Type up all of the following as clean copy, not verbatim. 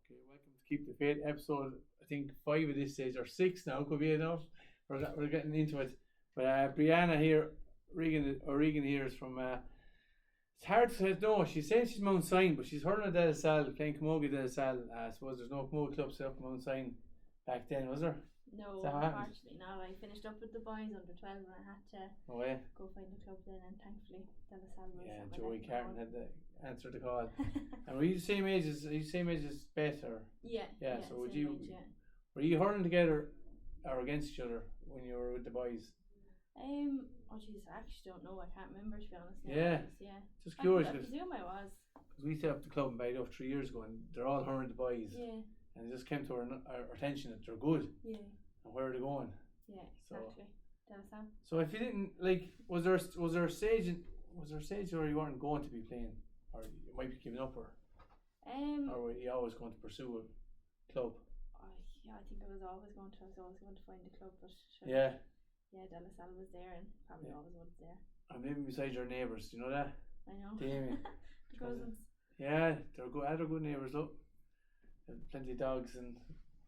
Okay, welcome to Keep the Faith episode. I think 5 at this stage, or 6 now, could be enough. We're getting into it. But Brianna here, Regan O Regan here is from. It's hard to know. She's saying she's Mount Sign, but she's hurling at De La Salle, playing Camogie De La Salle. I suppose there's no Camogie club set up Mount Sign back then, was there? No, Is that what happened? unfortunately not. I finished up with the boys under 12 and I had to Oh yeah. go find a club then, and thankfully De La Salle was Yeah, at my Joey neck of the Carton wall. had to answer the call. And were you the same age as Beth, or Yeah, so would same you age, yeah. were you hurling together or against each other when you were with the boys? Oh jeez, I actually don't know. I can't remember, to be honest. Now. Yeah. Yeah. Just I curious because presume I was. we set up the club in Baidoff 3 years ago, and they're all hurling the boys, Yeah, and it just came to our attention that they're good, yeah, and where are they going? yeah, So- exactly. De La Salle. So if you didn't like, was there a stage where you weren't going to be playing, or you might be giving up, or were you always going to pursue a club? I think I was always going to find a club, but sure. Yeah, De La Salle was there, and probably Yeah. always was there. I'm living beside your neighbours. Do you know that? I know. Damien. The cousins. Yeah, they're good. They're good neighbours. Look, plenty of dogs and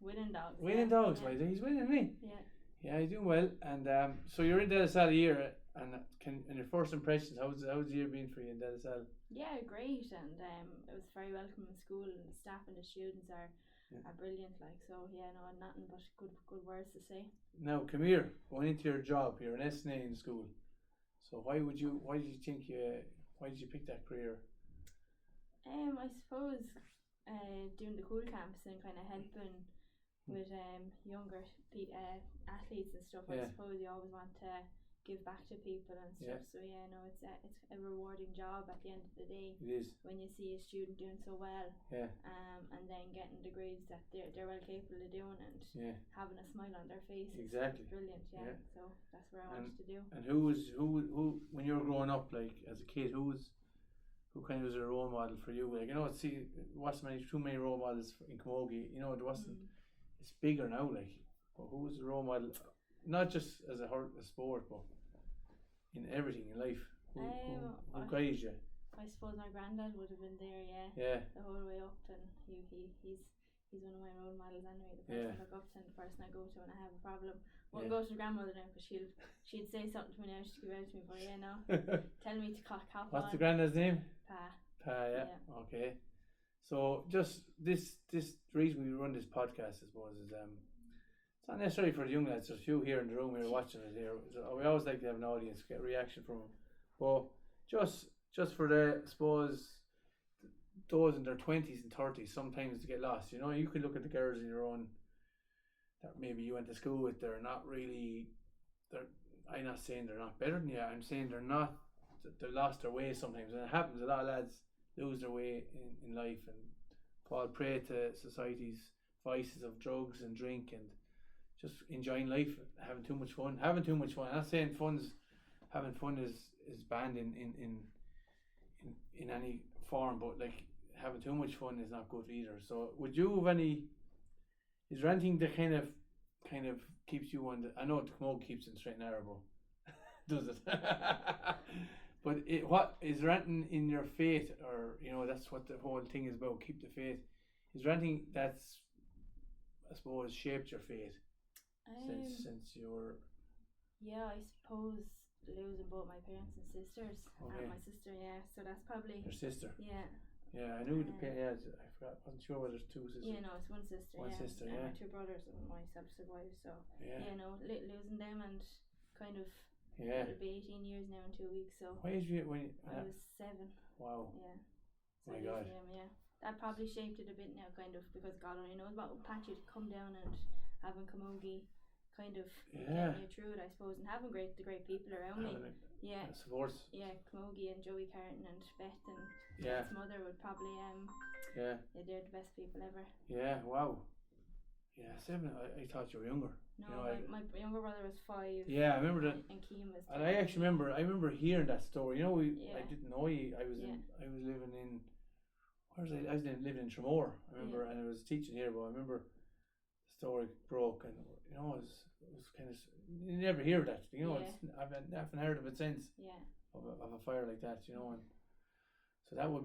Winning dogs. winning yeah. dogs. Yeah. Mate, he's winning me. Yeah. Yeah, he's doing well. And so you're in De La Salle a year, and your first impressions? How's the year been for you in De La Salle? Yeah, great, and it was very welcoming school, and the staff and the students are brilliant. Like, so yeah, no, nothing but good words to say. Now, come here. Going into your job, you're an SNA in school. So why did you pick that career? I suppose doing the cool camps and kind of helping with younger athletes and stuff. Yeah. I suppose you always want to give back to people and stuff. Yeah. So yeah, no, it's a rewarding job at the end of the day It is. when you see a student doing so well. Yeah. And then getting the grades that they're well capable of doing, and Yeah. having a smile on their face. Exactly. It's brilliant, yeah. Yeah. So that's what I wanted to do. And who when you were growing up, like as a kid, who kind of was a role model for you? Like, there wasn't too many role models in Camogie. There wasn't. It's bigger now, like. But who was the role model? Not just as a sport, but in everything in life. Who guided you? I suppose my granddad would have been there, yeah, Yeah. the whole way up, and he's one of my role models anyway. The person I look up to and the person I go to when I have a problem. Won't go to the grandmother now because she'd say something to me now, she'd give out to me, but yeah, no, tell me to cop on. What's the granddad's name? Pa. Yeah. Okay. So just this reason we run this podcast, I suppose, is it's not necessarily for the young lads. There's a few here in the room here watching it here. So we always like to have an audience, get a reaction from them. But just for the, I suppose, those in their 20s and 30s, sometimes they get lost. You can look at the girls in your own that maybe you went to school with. They're not really. I'm not saying they're not better than you. I'm saying they lost their way sometimes, and it happens. A lot of lads lose their way in life and fall prey to society's vices of drugs and drink and just enjoying life, having too much fun. I'm not saying having fun is banned in any form, but like having too much fun is not good either. So would you have is there anything that kind of keeps you on I know the Camogie keeps it straight and narrow, does it? But what is there anything in your faith, or that's what the whole thing is about, keep the faith? Is there anything that's, I suppose, shaped your faith since you were? Yeah, I suppose losing both my parents and sisters, Okay. and my sister, yeah. So that's probably Your sister? yeah. Yeah, I knew I forgot. Wasn't sure whether there's two sisters. Yeah, no, it's one sister. One yeah. sister, and yeah. my two brothers and myself survived. So Yeah. losing them and kind of. Yeah. It'll be 18 years now in 2 weeks. So Why is you when? I was 7. Wow. Yeah. My losing God. them, yeah. That probably shaped it a bit now, kind of, because God only knows what will patch you to come down and having Camogie kind of getting you through it, I suppose, and having the great people around me. Yeah. Supports. Yeah, Camogie and Joey Carton and Beth and Yeah. Beth's mother would probably Yeah. they're the best people ever. Yeah. Wow. Yeah, 7. I thought you were younger. No, my younger brother was 5. Yeah, I remember that. And Keem was 10. And I actually remember hearing that story. I Yeah. didn't know you. I was living in. I was living in Tremor. I remember, and I was teaching here, but I remember the story broke, and it was kind of, you never hear that. I haven't heard of it since. Yeah. Of a fire like that, and so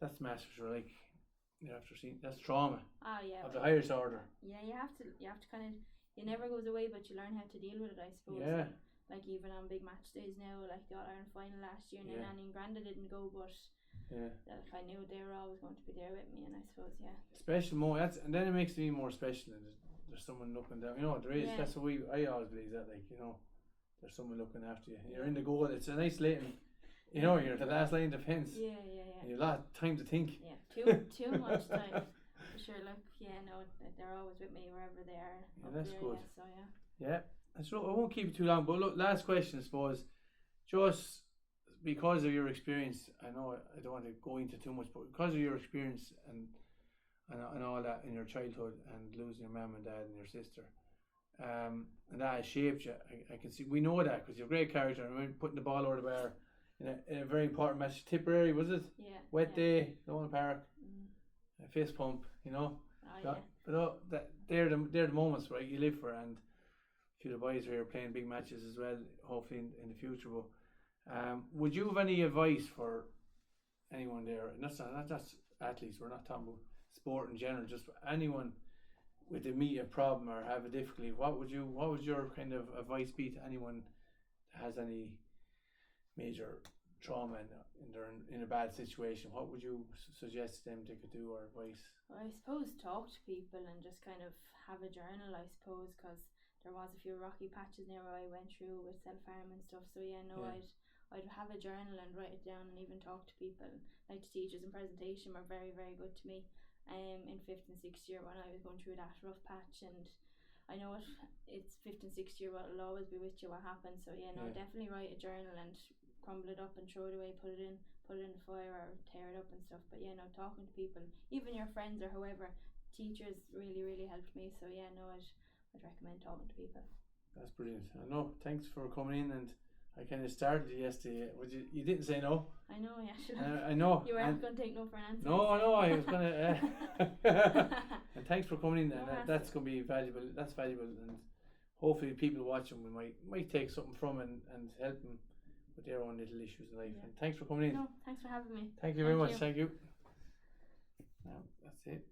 that's massive. Sure, like You have to see that's trauma Oh yeah. of the highest order. Yeah, you have to kind of, it never goes away, but you learn how to deal with it, I suppose. Yeah. Like even on big match days now, like the All-Ireland final last year, and Yeah. Nanny and Granda didn't go, but Yeah. like I knew they were always going to be there with me, and I suppose Special moment. And then it makes me more special. And there's someone looking down. You know, there is. Yeah. That's what I always believe that. Like, you know, there's someone looking after you. You're in the goal. It's an isolating. You know, you're the last line of defence. Yeah. And you've a lot of time to think. Yeah, too much time. For sure. Like no, they're always with me wherever they are. Yeah, that's there, good. Yeah, so Yeah. So I won't keep it too long. But look, last question, I suppose. Just because of your experience, I know I don't want to go into too much, but because of your experience and all that in your childhood and losing your mum and dad and your sister, and that has shaped you. I can see, we know that because you're a great character. I remember putting the ball over the bar in a very important match. Tipperary, was it? Yeah. Wet day, Nolan Park, Mm. a fist pump, you know. Oh yeah. But they're the moments, right, you live for, and a few of the boys are here playing big matches as well, hopefully in the future. But would you have any advice for anyone there? And that's not just athletes. We're not talking about sport in general. Just for anyone with a immediate problem or have a difficulty. What would your kind of advice be to anyone that has any major trauma in a bad situation? What would you suggest to them they could do, or advice? Well, I suppose talk to people and just kind of have a journal, I suppose, because there was a few rocky patches there where I went through with self-harm and stuff. So I'd have a journal and write it down and even talk to people. Like the teachers in presentation were very, very good to me in 5th and 6th year when I was going through that rough patch. And I know it's 5th and 6th year, but it'll always be with you what happened. So definitely write a journal and crumble it up and throw it away, put it in the fire or tear it up and stuff. But talking to people, even your friends or whoever, teachers really, really helped me. So I'd recommend talking to people. That's brilliant. I know. Thanks for coming in, and I kind of started yesterday. You didn't say no. I know, yeah. I know. You weren't going to take no for an answer. No, I was going to. And thanks for coming in, and that's going to be valuable. That's valuable, and hopefully people watching might take something from it and help them with their own little issues in life. Yeah. And thanks for coming in. No, thanks for having me. Thank you very much. Thank you. That's it.